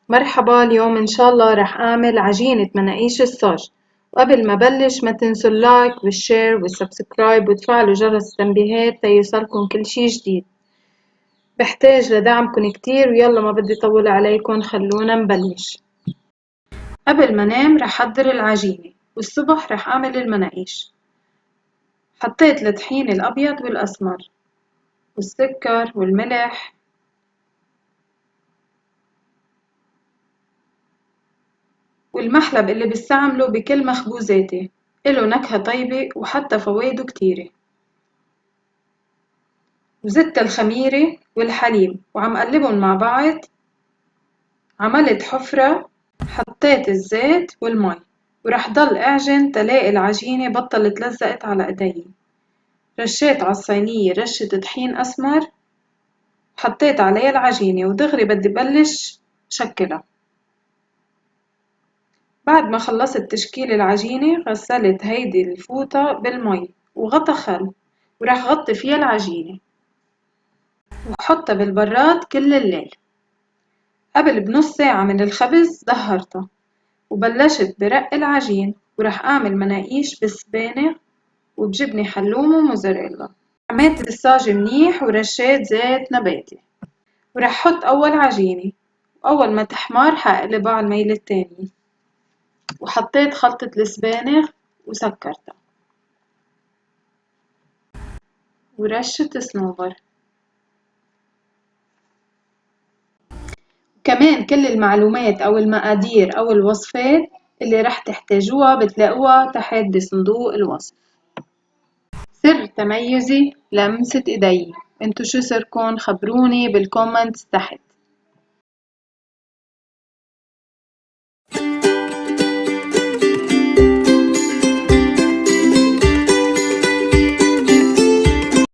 مرحبا، اليوم إن شاء الله رح أعمل عجينة مناقيش الصاج. وقبل ما بلش ما تنسوا اللايك والشير والسبسكرايب وتفعلوا جرس التنبيهات تيوصلكم كل شي جديد. بحتاج لدعمكم كتير، ويلا ما بدي طول عليكم، خلونا نبلش. قبل ما نام رح أحضر العجينة، والصبح رح أعمل المناقيش. حطيت الطحين الأبيض والأسمر والسكر والملح والمحلب اللي بستعمله بكل مخبوزاتي، إله نكهة طيبة وحتى فوايده كتيرة. وزدت الخميرة والحليب وعم قلبهم مع بعض. عملت حفرة، حطيت الزيت والمي ورح ضل اعجن تلاقي العجينة بطلت لزقت على ايدي. رشيت على الصينية رشة طحين اسمر، حطيت عليها العجينة ودغري بدي بلش شكلها. بعد ما خلصت تشكيل العجينة غسلت هيدي الفوطة بالمي وغطا خل، ورح غطي فيها العجينة وحطها بالبراد كل الليل. قبل بنص ساعة من الخبز ظهرتها وبلشت برق العجين، ورح أعمل مناقيش بالسبانخ وبجبنة حلوم وموزاريلا. عملت الصاج منيح ورشيت زيت نباتي، ورح حط أول عجينة، وأول ما تحمر حقلبها على الميلة التانية، وحطيت خلطة السبانخ وسكرتها ورشة صنوبر. كمان كل المعلومات أو المقادير أو الوصفات اللي رح تحتاجوها بتلاقوها تحت بصندوق الوصف. سر تميزي لمسة ايدي، انتو شو سركن؟ خبروني بالكومنتس تحت.